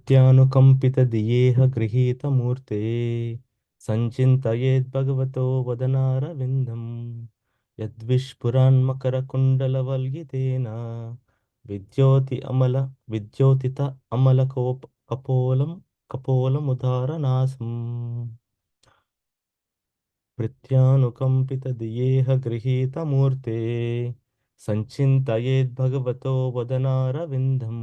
नित्यानुकम्पितधियेह गृहीतमूर्ते सञ्चिन्तयेद्भगवतो वदनारविन्दं यद्विस्फुरन्मकरकुण्डलवल्गितेन विद्योति Amal विद्योतित अमलकोप कपोलं कपोलमुदारनासम् प्रत्यानुकम्पितधियेह गृहीतमूर्ते सञ्चिन्तयेद्भगवतो वदनारविन्दं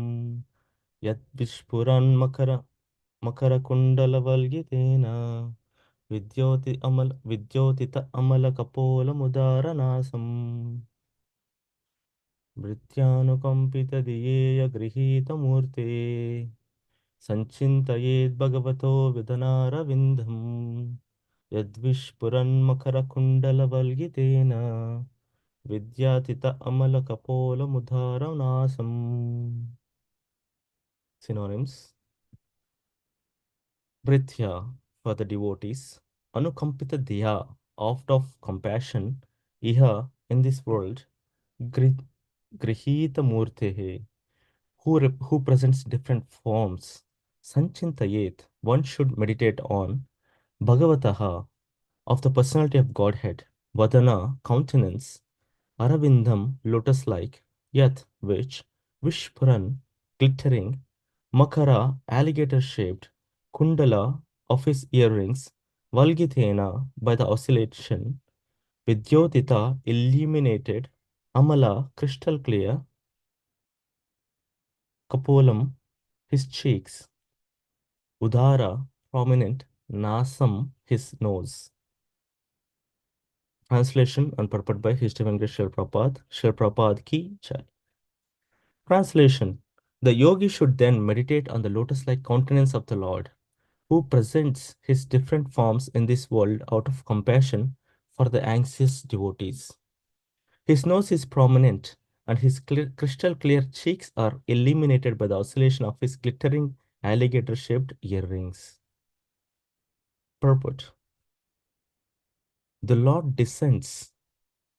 मकरकुण्डलवल्गितेन विद्योतित अमलकपोलमुदारनासम् भृत्यानुकम्पितधियेय गृहीतमूर्ते सञ्चिन्तयेद्भगवतो विधनारविन्दम् यद्विस्फुरन्मकरकुण्डलवल्गितेन विद्यातित अमलकपोलमुदारनासम्. Synonyms: Brithya for the devotees, Anukampita Diya, oft of compassion, Iha in this world, Gri- Grihita Murtehe, who presents different forms, Sanchintayet, one should meditate on, Bhagavataha, of the personality of Godhead, Vadana, countenance, Aravindam, lotus-like, Yat, which, Vishpuran, glittering, Makara, alligator-shaped, Kundala, of his earrings, Valgithena, by the oscillation, Vidyotita, illuminated, Amala, crystal clear, Kapolam, his cheeks, Udara, prominent, Nasam, his nose. Translation and purport by His Divine Srila Prabhupada. Srila Prabhupada ki jai. Translation: the yogi should then meditate on the lotus-like countenance of the Lord, who presents his different forms in this world out of compassion for the anxious devotees. His nose is prominent, and his crystal clear cheeks are illuminated by the oscillation of his glittering alligator-shaped earrings. Purport: the Lord descends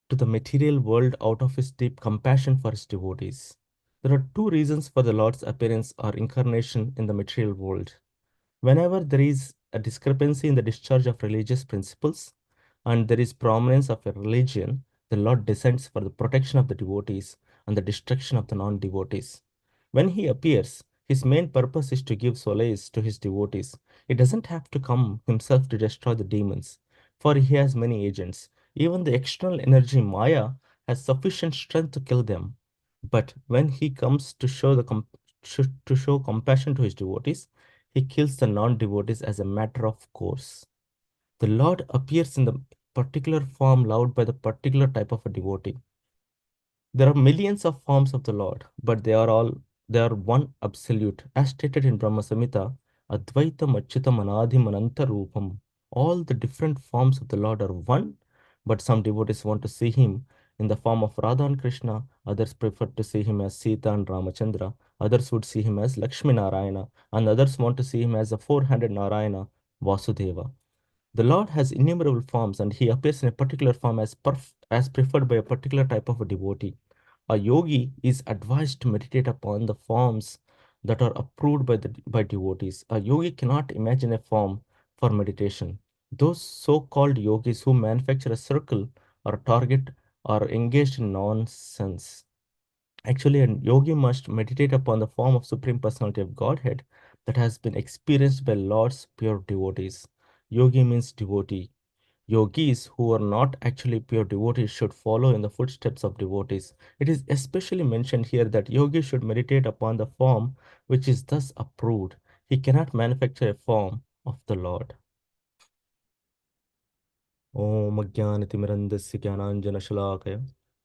to the material world out of his deep compassion for his devotees. There are two reasons for the Lord's appearance or incarnation in the material world. Whenever there is a discrepancy in the discharge of religious principles and there is prominence of a religion, the Lord descends for the protection of the devotees and the destruction of the non-devotees. When he appears, his main purpose is to give solace to his devotees. He doesn't have to come himself to destroy the demons, for he has many agents. Even the external energy Maya has sufficient strength to kill them. But when he comes to show to show compassion to his devotees, he kills the non-devotees as a matter of course. The Lord appears in the particular form loved by the particular type of a devotee. There are millions of forms of the Lord, but they are one absolute, as stated in Brahma Samhita, Advaitam Achyutam Anadhim Ananta Rupam. All the different forms of the Lord are one, but some devotees want to see him in the form of Radha and Krishna, others prefer to see him as Sita and Ramachandra, others would see him as Lakshmi Narayana, and others want to see him as a four-handed Narayana, Vasudeva. The Lord has innumerable forms, and he appears in a particular form as preferred by a particular type of a devotee. A yogi is advised to meditate upon the forms that are approved by devotees. A yogi cannot imagine a form for meditation. Those so-called yogis who manufacture a circle or a target are engaged in nonsense. Actually, a yogi must meditate upon the form of Supreme Personality of Godhead that has been experienced by Lord's pure devotees. Yogi means devotee. Yogis who are not actually pure devotees should follow in the footsteps of devotees. It is especially mentioned here that yogi should meditate upon the form which is thus approved. He cannot manufacture a form of the Lord. ॐ अज्ञानतिमिरन्धस्य ज्ञानाञ्जनशलाकया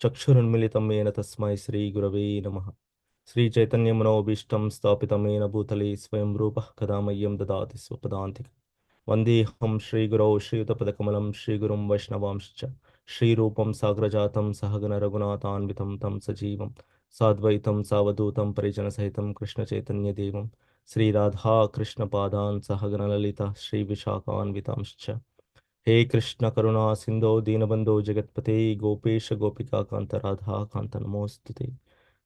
चक्षुरुन्मिलितं येन तस्मै श्रीगुरवे नमः श्रीचैतन्यमनोभीष्टं स्थापितं येन भूतले स्वयं रूपः कदा मह्यं ददाति स्वपदान्तिकम् वन्देऽहं श्रीगुरौ श्रीयुतपदकमलं श्रीगुरुं वैष्णवांश्च श्रीरूपं साग्रजातं सहगणरघुनाथान्वितं तं सजीवं साद्वैतं सावधूतं परिजनसहितं कृष्णचैतन्यदेवं श्रीराधा कृष्णपादान् सहगणललिता श्रीविशाखान्वितांश्च हे कृष्ण करुणा सिंधो दीनबंधो जगतपते गोपेश गोपिका कांत राधा कांत नमोस्तुते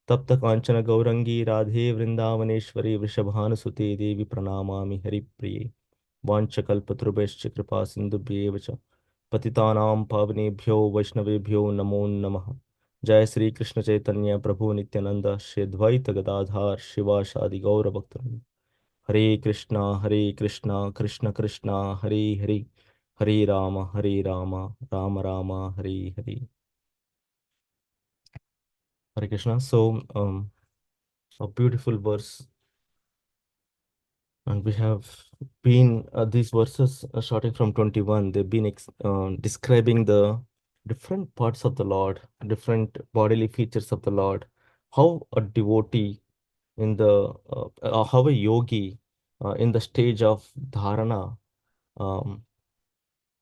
तप्त कांचन गौरंगी राधे वृंदावनेश्वरी वृषभानुसुते देवी प्रणमामि हरिप्रिये वाञ्छकल्पतरुभ्यश्च कृपा सिन्धुभ्येव च पतितानां पावनेभ्यो वैष्णवेभ्यो नमो नमः। जय श्री कृष्ण चैतन्य प्रभु नित्यानंद श्री अद्वैत गदाधार शिवासादि गौर भक्तवृंद। हरे कृष्णा कृष्ण कृष्णा हरे हरे, हरे Ram Ram Ram Hare Hare. Hare Krishna. So, a beautiful verse, and we have been these verses starting from 21. They've been describing the different parts of the Lord, different bodily features of the Lord, how a devotee how a yogi in the stage of dharana. Um,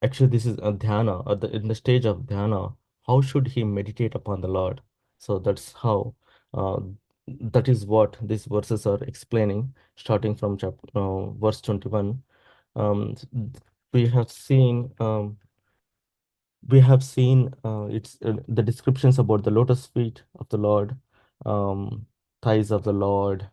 Actually, this is a dhyana, or in the stage of dhyana, how should he meditate upon the Lord? So that's how, uh, that is what these verses are explaining, starting from verse 21. Um, we have seen, it's the descriptions about the lotus feet of the Lord, um, thighs of the Lord,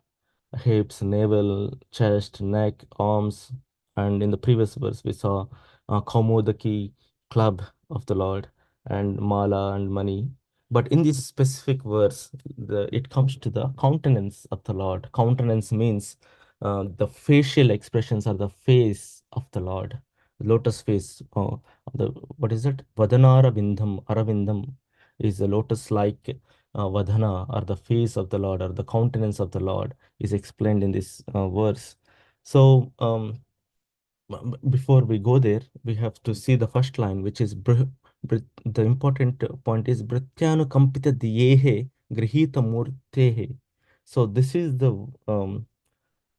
hips, navel, chest, neck, arms, and in the previous verse we saw Kaumodaki, club of the Lord, and Mala and money. But in this specific verse, it comes to the countenance of the Lord. Countenance means the facial expressions are the face of the Lord. Lotus face. What is it? Vadanara Vindham, Aravindam is the lotus-like Vadhana, or the face of the Lord, or the countenance of the Lord is explained in this verse. So, before we go there, we have to see the first line, which is the important point is Bhrityanu Diyehe Grihita Murtehe. So, this is the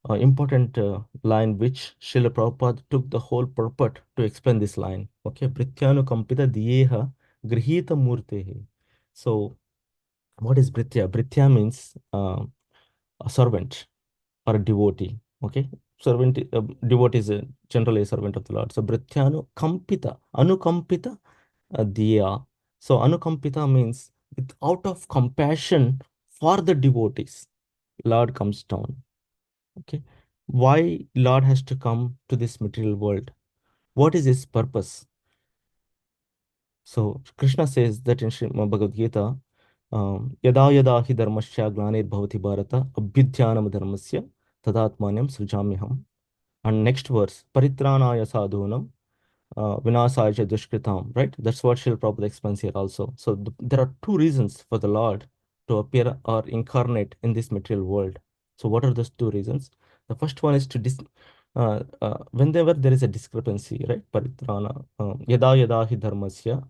important line which Srila Prabhupada took the whole purport to explain this line. Okay, Bhrityanu Diyeha Grihita Murtehe. So, what is Bhritya? Bhritya means a servant or a devotee. Okay, devotee is generally a servant of the Lord. So Brityanu Kampita, Anukampita Diya. So Anukampita means with out of compassion for the devotees, Lord comes down. Okay, why Lord has to come to this material world? What is his purpose? So Krishna says that in Srimad Bhagavad Gita, यदा यदा हि धर्मस्य ग्लानिर्भवति भारत अभ्युत्थानम धर्मस्य तदात्मानं सृजाम्यहम्. And next verse, Paritranaya sadhunam vinasaya cha dushkritam, right? That's what Srila Prabhupada explains here also. So there are two reasons for the Lord to appear or incarnate in this material world. So what are those two reasons? The first one is to whenever there is a discrepancy, right? Paritrana, yada yada hi dharmasya,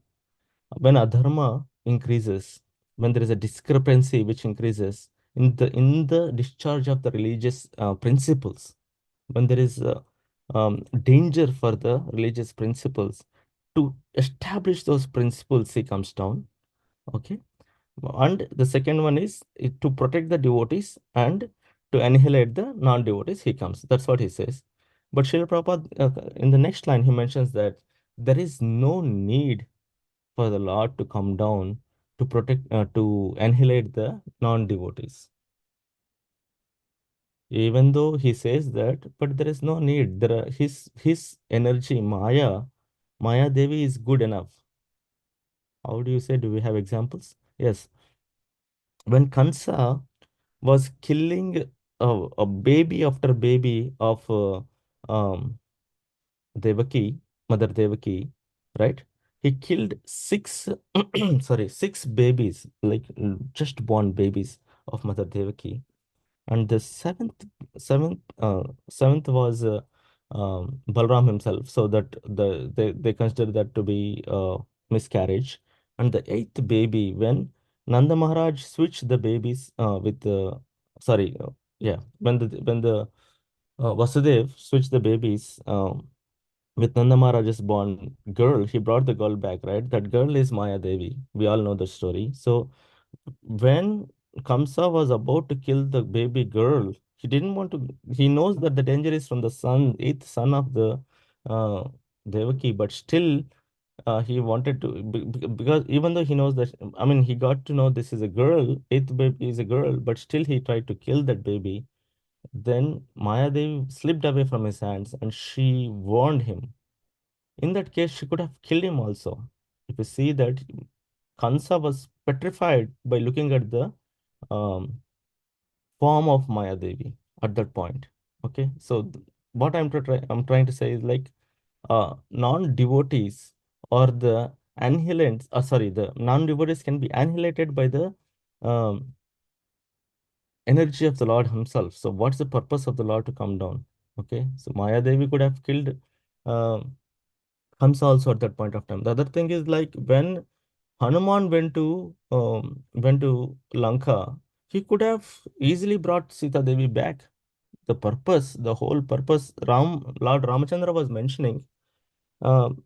when adharma increases, when there is a discrepancy which increases in the discharge of the religious principles, when there is danger for the religious principles, to establish those principles, he comes down. Okay. And the second one is to protect the devotees and to annihilate the non-devotees, he comes. That's what he says. But Srila Prabhupada, in the next line, he mentions that there is no need for the Lord to come down to protect, to annihilate the non-devotees. Even though he says that, but there is no need. There are his energy, Maya Devi is good enough. How do you say? Do we have examples? Yes. When Kansa was killing a baby after baby of um, Devaki, Mother Devaki, right? He killed six, sorry, six babies, like just born babies of Mother Devaki. And the seventh was Balram himself, so that they consider that to be miscarriage. And the eighth baby, when Nanda Maharaj switched the babies with the sorry, yeah, when the Vasudev switched the babies with Nanda Maharaj's born girl, he brought the girl back, right? That girl is Maya Devi. We all know the story. So when Kamsa was about to kill the baby girl, he didn't want to, he knows that the danger is from the son, eighth son of the uh, Devaki, but still He wanted to because even though he knows that, I mean, he got to know this is a girl, eighth baby is a girl, but still he tried to kill that baby. Then Mayadevi slipped away from his hands and she warned him. In that case, she could have killed him also. If you see that Kansa was petrified by looking at the um, form of Mayadevi at that point. Okay, so what I'm trying to say is like non-devotees or the annihilants, sorry, the non-devotees can be annihilated by the um, energy of the Lord Himself. So, what's the purpose of the Lord to come down? Okay, so Maya Devi could have killed um Kamsa also at that point of time. The other thing is like when Hanuman went to Lanka, he could have easily brought Sita Devi back. The purpose, the whole purpose, Lord Ramachandra was mentioning. um,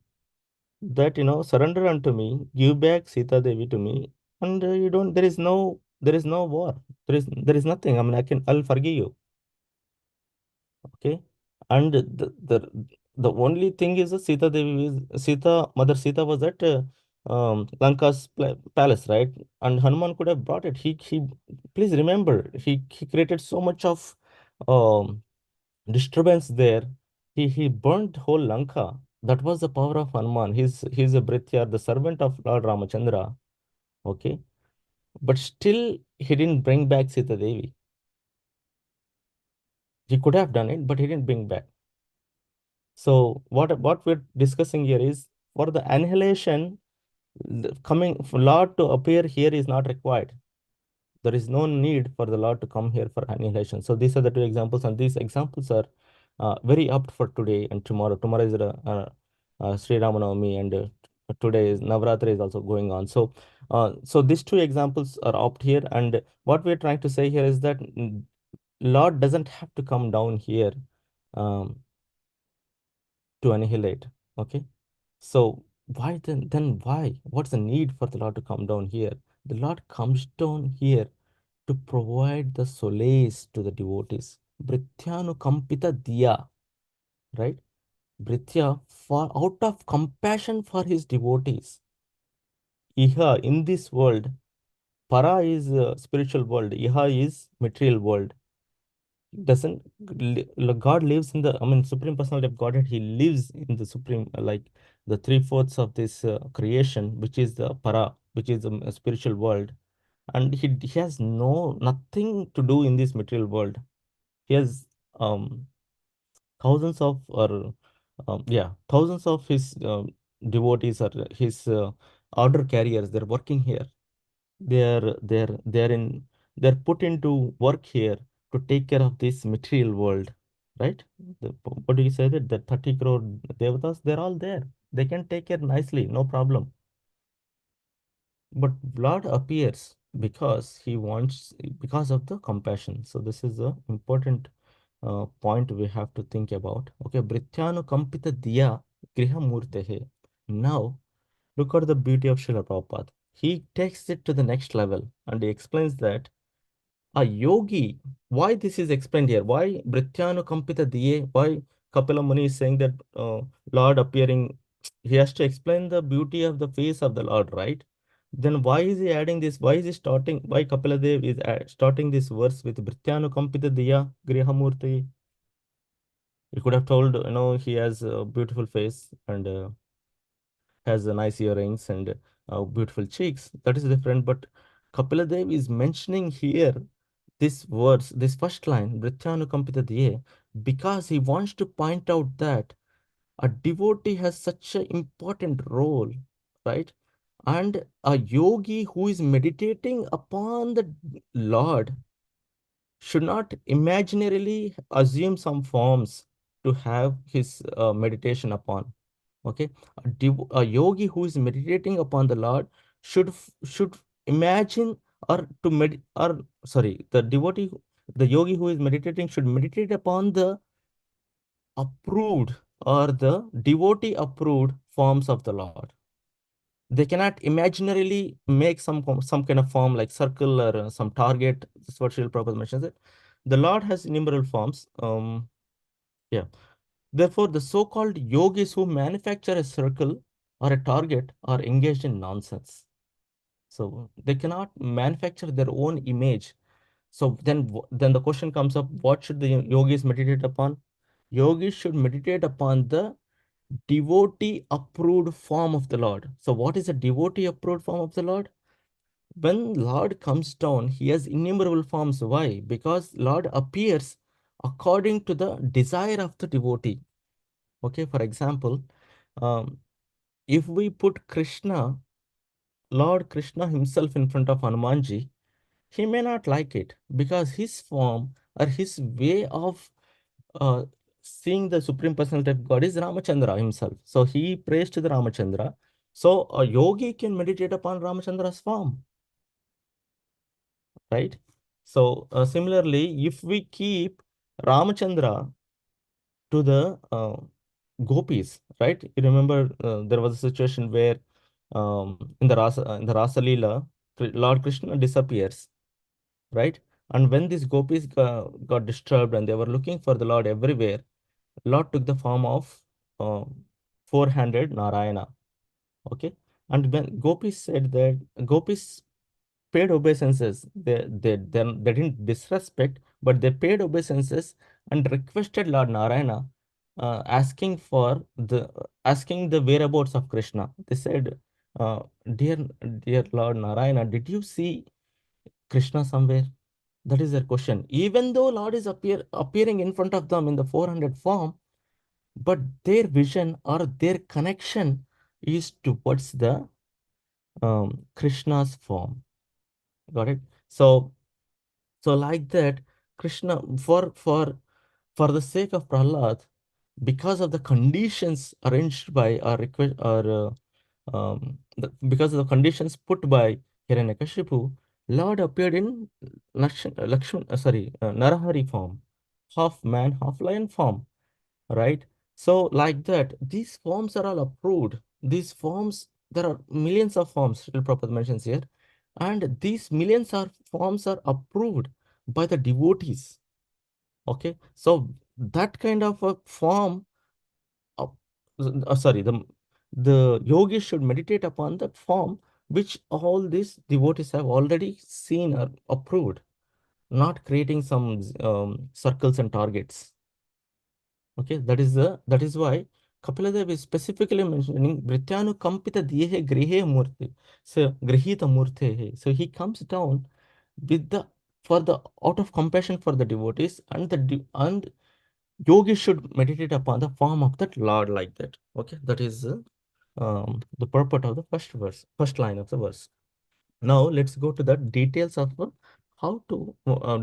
that surrender unto me, give back Sita Devi to me, and you don't there is no war, there is nothing. I mean, I'll forgive you. Okay, and the only thing is that Mother Sita was at Lanka's palace, right? And Hanuman could have brought it. He please remember, he created so much of um disturbance there. He burnt whole Lanka. That was the power of Hanuman. He's a Bhrithya, the servant of Lord Ramachandra. Okay, but still he didn't bring back Sita Devi. He could have done it, but he didn't bring back. So what we're discussing here is for the annihilation, the coming for Lord to appear here is not required. There is no need for the Lord to come here for annihilation. So these are the two examples, and these examples are very apt for today and tomorrow. Tomorrow is Sri Ramanavami, and today is Navratri is also going on. So these two examples are apt here, and what we're trying to say here is that Lord doesn't have to come down here um, to annihilate. Okay, so why then? Then why? What's the need for the Lord to come down here? The Lord comes down here to provide the solace to the devotees. Bhrityanukampita diya, right? Bhrithya, for out of compassion for his devotees. Iha, in this world, para is spiritual world, iha is material world. Doesn't God lives in the, I mean, Supreme Personality of Godhead, he lives in the supreme, like the three-fourths of this creation, which is the para, which is the spiritual world. And he has nothing to do in this material world. He has um, thousands of or thousands of his devotees or his order carriers. They're working here. They're put into work here to take care of this material world, right? What do you say that the 30 crore devatas? They're all there. They can take care nicely, no problem. But Lord appears because he wants, because of the compassion. So this is the important point we have to think about. Okay, Brityanu Kampita Diya Griha Murtehe. Now, look at the beauty of Srila Prabhupada. He takes it to the next level and he explains that a yogi, why this is explained here? Why Brityanu Kampita Diye? Why Kapila Muni is saying that Lord appearing? He has to explain the beauty of the face of the Lord, right? Then why is he adding this? Why is he starting? Why Kapila Dev is starting this verse with Brityanu Kampita Diya Grihamurti? He could have told, he has a beautiful face and has nice earrings and beautiful cheeks. That is different. But Kapila Dev is mentioning here this verse, this first line, Brityanukampita Diye, because he wants to point out that a devotee has such an important role, right? And a yogi who is meditating upon the Lord should not imaginarily assume some forms to have his meditation upon. Okay, a yogi who is meditating upon the Lord should imagine or to med or sorry, the devotee, the yogi who is meditating should meditate upon the approved or the devotee approved forms of the Lord. They cannot imaginarily make some kind of form like circle or some target. That's what Srila Prabhupada mentions it. The Lord has innumerable forms. Yeah. Therefore, the so-called yogis who manufacture a circle or a target are engaged in nonsense. So they cannot manufacture their own image. So then the question comes up, what should the yogis meditate upon? Yogis should meditate upon the devotee approved form of the Lord. So what is a devotee approved form of the Lord? When Lord comes down, he has innumerable forms. Why? Because Lord appears according to the desire of the devotee. Okay, for example, um, if we put Krishna, Lord Krishna himself in front of Hanumanji, he may not like it because his form or his way of uh, seeing the Supreme Personality of God is Ramachandra himself. So he prays to the Ramachandra. So a yogi can meditate upon Ramachandra's form, right? So similarly, if we keep Ramachandra to the gopis, right? You remember there was a situation where in the Rasa Leela, Lord Krishna disappears, right? And when these gopis got disturbed and they were looking for the Lord everywhere, Lord took the form of uh, four-handed Narayana. Okay, and when gopis said that, gopis paid obeisances. They didn't disrespect, but they paid obeisances and requested Lord Narayana, asking the whereabouts of Krishna. They said, uh, "Dear dear Lord Narayana, did you see Krishna somewhere?" That is their question. Even though Lord is appearing in front of them in the 400 form, but their vision or their connection is towards the Krishna's form. Got it? So like that, Krishna, for the sake of Prahlad, because of the conditions arranged by or request or because of the conditions put by Hiranyakashipu, Lord appeared in Narahari form, half man, half lion form, right? So like that, these forms are all approved. These forms, there are millions of forms, Srila Prabhupada mentions here, and these millions of forms are approved by the devotees. Okay, so that kind of a form, uh, sorry, the yogis should meditate upon the form which all these devotees have already seen or approved, not creating some circles and targets. Okay, that is why Kapila is specifically mentioning Brityanu Kampita Diehe Grihe Murti. So Grihita Murte. So he comes down with the for the out of compassion for the devotees, and and yogis should meditate upon the form of that Lord like that. Okay, that is the purport of the first line of the verse. Now let's go to the details of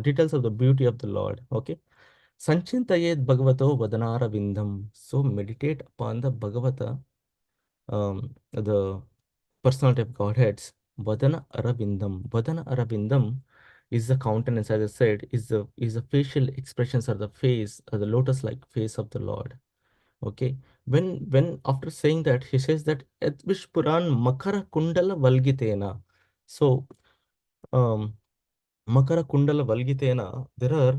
details of the beauty of the Lord. Okay. Sanchintayet Bhagavato Vadanara Vindam. So meditate upon the Bhagavata, the personality of Godheads. Vadana Aravindam. Vadana Aravindam is the countenance, as I said, is the facial expressions or the face, or the lotus-like face of the Lord. Okay. When after saying that, he says that Et Vishpuran Makara Kundala Valgitena. So Makara Kundala Valgitena, there are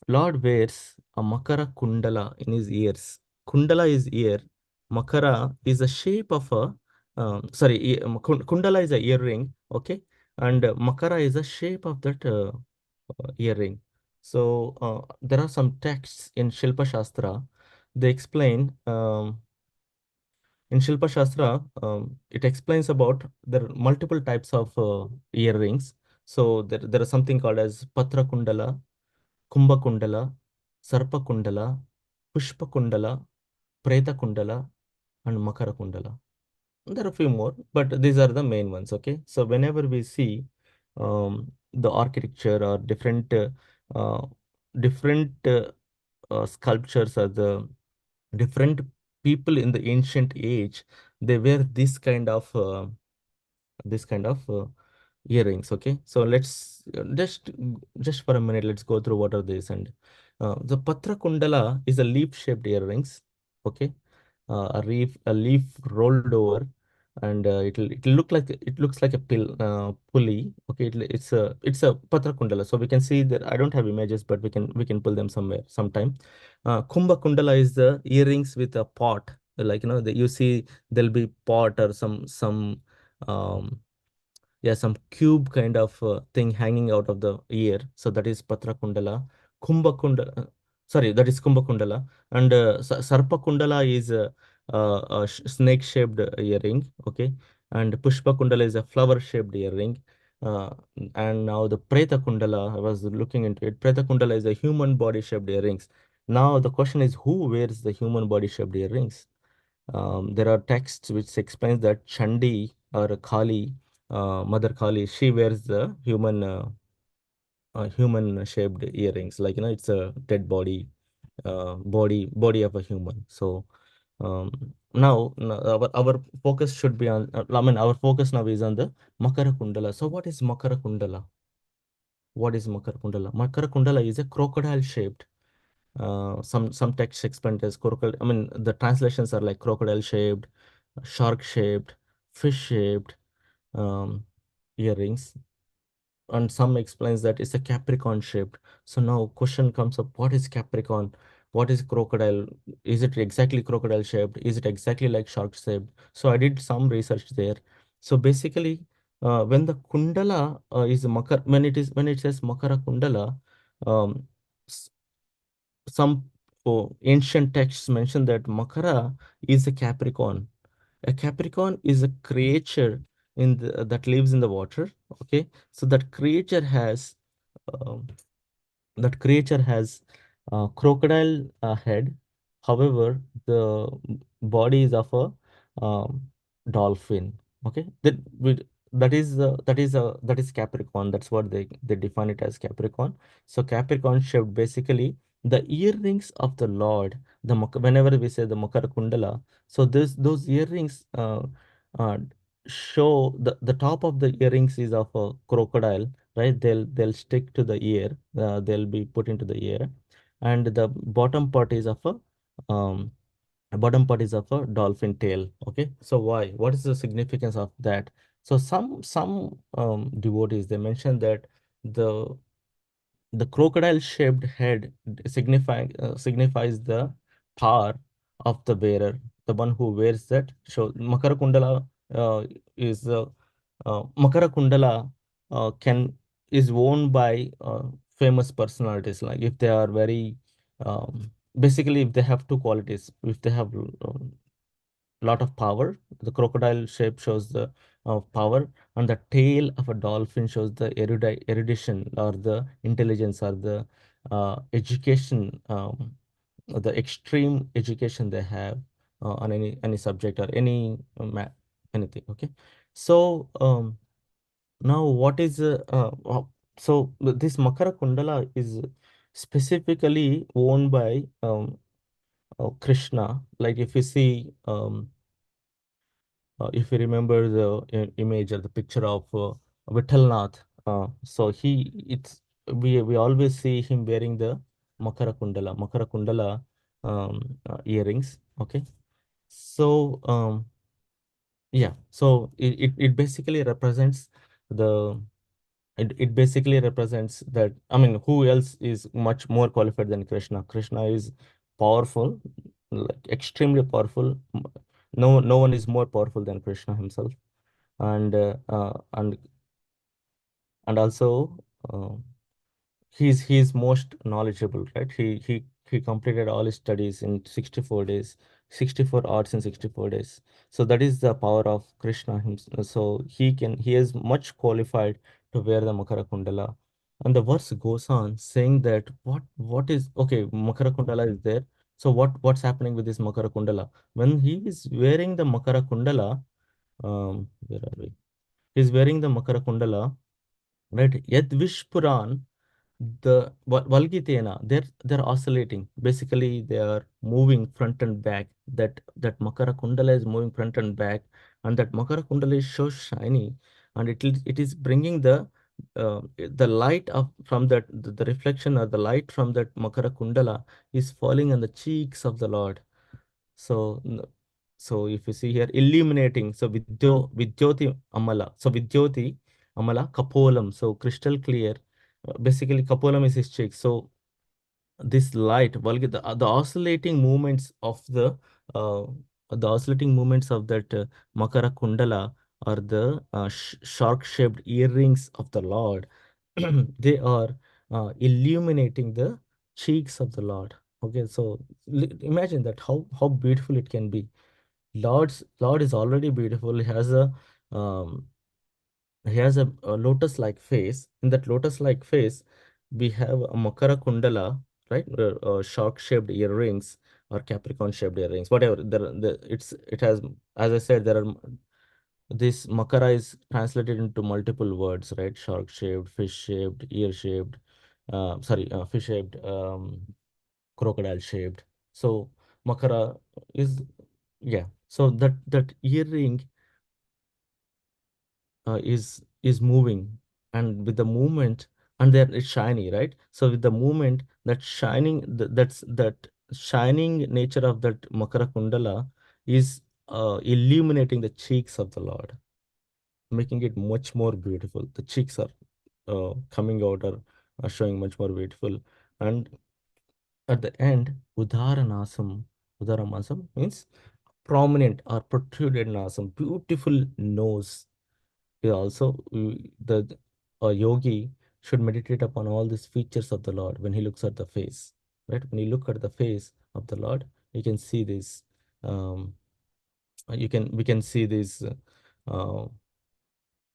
Lord wears a Makara Kundala in his ears. Kundala is ear. Makara is a shape of a, Kundala is a earring, okay? And Makara is a shape of that earring. So there are some texts in Shilpa Shastra. They explain, in Shilpa Shastra, it explains about there are multiple types of earrings. So there is something called as Patra Kundala, Kumbha Kundala, Sarpa Kundala, Pushpa Kundala, Preta Kundala, and Makara Kundala. There are a few more, but these are the main ones. Okay, so whenever we see the architecture or uh, different sculptures or the different people in the ancient age, they wear this kind of earrings. Okay, so let's just for a minute, let's go through what are these. And the Patra Kundala is a leaf shaped earrings. Okay, a leaf rolled over, and it looks like a pulley. Okay, it's a Patra Kundala. So we can see that I don't have images, but we can pull them somewhere sometime. Kumbha Kundala is the earrings with a pot. like you see there'll be pot or some um yeah, some cube kind of thing hanging out of the ear. So that is Patra Kundala. Kumbha Kundala, sorry, that is Kumbha Kundala. And Sarpa Kundala is a snake-shaped earring. Okay. And Pushpa Kundala is a flower-shaped earring. Uh, and now the Preta Kundala, I was looking into it. Preta Kundala is a human body-shaped earrings. Now the question is, who wears the human body-shaped earrings? There are texts which explains that Chandi or Kali, Mother Kali, she wears the human shaped earrings. Like it's a dead body, body of a human. So now our focus should be on. I mean, our focus now is on the Makara Kundala. So what is Makara Kundala? What is Makara Kundala? Makara Kundala is a crocodile shaped. Some text explain it as crocodile. I mean, the translations are like crocodile shaped, shark shaped, fish shaped um, earrings, and some explains that it's a Capricorn shaped. So now question comes up: what is Capricorn? What is crocodile? Is it exactly crocodile shaped? Is it exactly like shark shaped? So I did some research there. So basically, when the kundala is makar, when it says makara kundala, um, some ancient texts mention that Makara is a Capricorn. A Capricorn is a creature that lives in the water. Okay, so um, that creature has a crocodile head. However, the body is of a dolphin. Okay, that is Capricorn. That's what they define it as Capricorn. So Capricorn shaped basically the earrings of the Lord. Whenever we say the Makara Kundala, so this those earrings uh, show the top of the earrings is of a crocodile, right? They'll stick to the ear. They'll be put into the ear, and the um bottom part is of a dolphin tail. Okay, so why? What is the significance of that? So some devotees, they mention that the the crocodile shaped head signifies the power of the wearer, the one who wears that. So Makara Kundala is Makara Kundala can is worn by famous personalities. Like if they are very basically, if they have two qualities, if they have lot of power. The crocodile shape shows the power, and the tail of a dolphin shows the erudition or the intelligence or the education, the extreme education they have on any subject or anything. Okay, so now what is this Makara Kundala is specifically worn by Krishna. Like if you see. If you remember the image or the picture of Vittalnath, it's we always see him wearing the Makara Kundala earrings. Okay, so it basically represents the it basically represents that. I mean, who else is much more qualified than Krishna? Krishna is powerful, like extremely powerful. No one is more powerful than Krishna himself. And and also uh, he's most knowledgeable, right? He completed all his studies in 64 days, 64 arts in 64 days. So that is the power of Krishna himself. So he is much qualified to wear the Makara Kundala. And the verse goes on saying that what is okay, Makara Kundala is there. So what's happening with this Makara Kundala? When he is wearing the Makara Kundala, where are we? He's wearing the Makara Kundala, right? Yet Vishpuran, Valgitena, they're oscillating. Basically, they are moving front and back. That Makara Kundala is moving front and back, and that Makara Kundala is so shiny, and it is bringing the light of from the reflection or the light from that Makara Kundala is falling on the cheeks of the Lord. So, so if you see here, illuminating. So Vidyoti Amala. So Vidyoti Amala Kapolam. So crystal clear. Basically, Kapolam is his cheek. So this light, the oscillating movements of the uh, the oscillating movements of that Makara Kundala, or the shark-shaped earrings of the Lord, they are illuminating the cheeks of the Lord. Okay, so imagine that how beautiful it can be. Lord is already beautiful. Um, he has a lotus-like face. In that lotus-like face, we have a Makara Kundala, right? Shark-shaped earrings or Capricorn-shaped earrings, whatever. It has, as I said, there are this Makara is translated into multiple words, right? Shark-shaped, fish-shaped, ear-shaped, fish-shaped, crocodile-shaped. So Makara is, yeah. So that earring is moving, and with the movement, and there it's shiny, right? So with the movement, that that shining nature of that Makara Kundala is illuminating the cheeks of the Lord, making it much more beautiful. The cheeks are coming out, or are showing much more beautiful. And at the end, Udaranasam means prominent or protruded nasam, beautiful nose. We also the a yogi should meditate upon all these features of the Lord when he looks at the face. Right? When you look at the face of the Lord, you can see this. Um, you can we can see this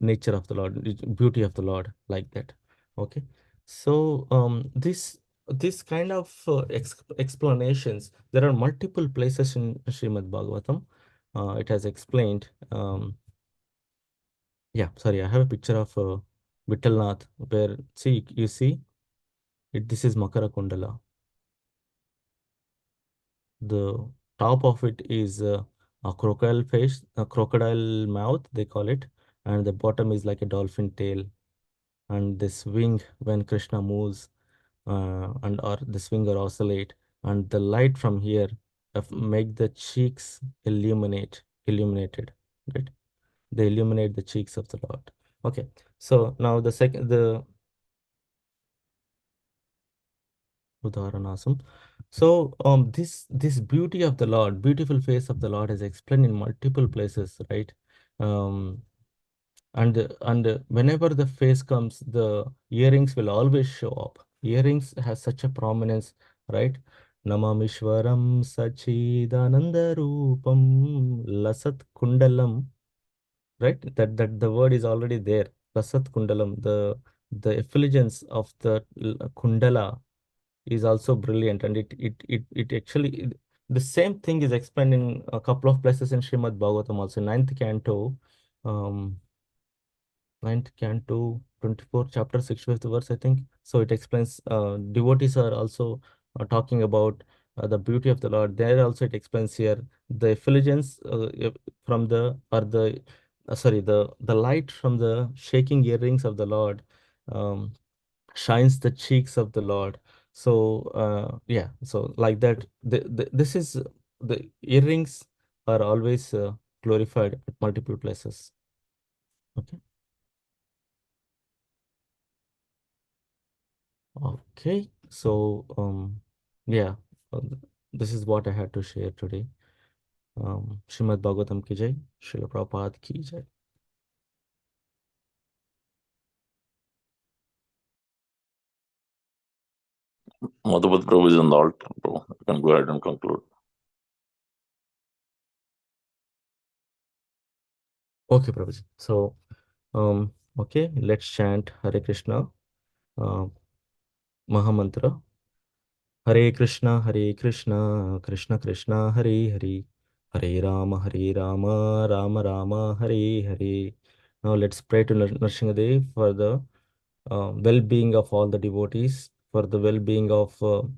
nature of the Lord, beauty of the Lord, like that. Okay, so this kind of explanations. There are multiple places in Srimad Bhagavatam. It has explained. Yeah, sorry, I have a picture of Vittalnath where, see, you see, this is Makara Kundala. The top of it is a crocodile face, a crocodile mouth, they call it, and the bottom is like a dolphin tail. And this wing, when Krishna moves, and or the swing or oscillate, and the light from here make the cheeks illuminated, right? They illuminate the cheeks of the Lord. Okay, so now the Udaranasam. So this beauty of the Lord, beautiful face of the Lord is explained in multiple places, right? Um, and whenever the face comes, the earrings will always show up. Earrings has such a prominence, right? Namamishwaram Sachidananda Rupam Lasat Kundalam, right? That the word is already there. Lasat Kundalam, the effulgence of the Kundala is also brilliant, and it actually the same thing is explained in a couple of places in Srimad Bhagavatam also, ninth canto, um, ninth canto, 24 chapter 65th verse, I think. So it explains, devotees are also talking about the beauty of the Lord. There also it explains here the effulgence from the or the sorry the light from the shaking earrings of the Lord. Um, Shines the cheeks of the Lord. So yeah, so like that, this is the earrings are always glorified at multiple places. Okay. Okay. So yeah, this is what I had to share today. Shrimad Bhagavatam ki jai, Srila Prabhupada ki jai. Madhupat Prabhu is on the altar, bro. You can go ahead and conclude. Okay, Prabhuji. So okay, let's chant Hare Krishna Mahamantra. Hare Krishna, Krishna Krishna, Hare Hare, Hare Rama, Rama Rama, Hare Hare. Now let's pray to Nrsimhadev for the well-being of all the devotees, for the well-being of all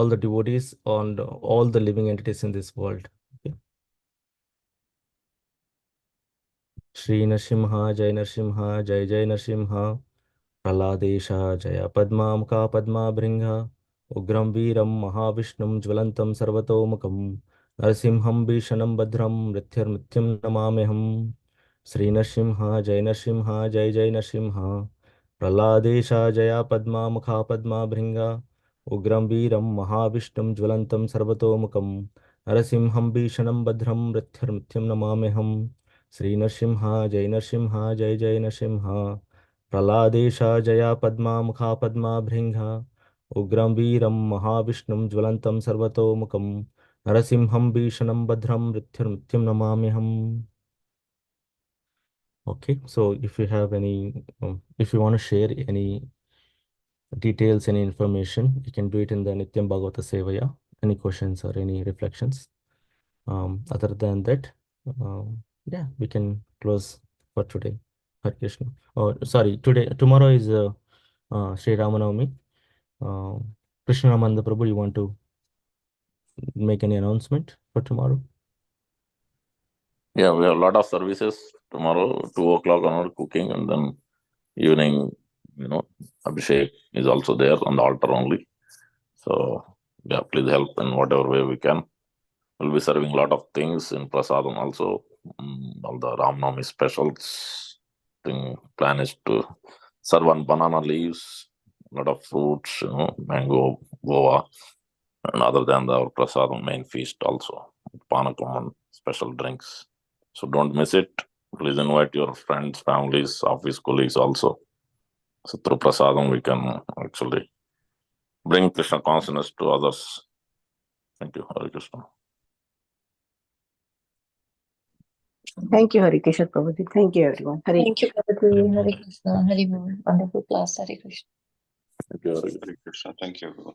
the devotees and all the living entities in this world. Okay. Shri Nrsimha, Jai Nrsimha, Jai Jai Nrsimha. प्रह्लादेश जय पद्मामुखा पद्माभृङ्ग उग्रं वीरं महाविष्णुं ज्वलन्तं सर्वतोमुखं नरसिंहं भीषणं भद्रं मृत्युर्मृत्युं नमाम्यहं श्रीनरसिंह जय नरसिंह जय जय नरसिंह प्रह्लादेश जय पद्मामुखा पद्माभृङ्ग उग्रं वीरं महाविष्णुं ज्वलन्तं सर्वतोमुखं नरसिंहं भीषणं भद्रं मृत्युर्मृत्युं नमाम्यहं श्रीनरसिंह जय नरसिंह जय जय नरसिंह प्रह्लादेश जया पद्मा मुखा पद्मा भृङ्ग उग्रं वीरं महाविष्णुं ज्वलन्तं सर्वतोमुखं नरसिंहं भीषणं भद्रं मृत्युर्मृत्युं नमाम्यहम्. Okay, so if you have any, if you want to share any details, any information, you can do it in the Nityam Bhagavata Sevaya. Any questions or any reflections? Other than that, yeah, we can close for today. Hare Krishna. Oh, sorry, tomorrow is Sri Ramanavami. Uh, Krishna Ramanda Prabhu, you want to make any announcement for tomorrow? Yeah, we have a lot of services tomorrow, 2 o'clock onward cooking, and then evening, Abhishek is also there on the altar only. So, yeah, please help in whatever way we can. We'll be serving a lot of things in Prasadam also. All the Ramnami specials. Plan is to serve on banana leaves, a lot of fruits, mango, guava, and other than our Prasadam main feast also, Panakam and special drinks. So don't miss it. Please invite your friends, families, office colleagues also. So through Prasadam, we can actually bring Krishna consciousness to others. Thank you, Hare Krishna. Thank you, Hare Krishna Prabhuji. Thank you, everyone. Thank you, Prabhuji. Hare Krishna. Hare Bol. Wonderful class. Hare Krishna. Thank you, Hare Hare Krishna. Thank you, everyone.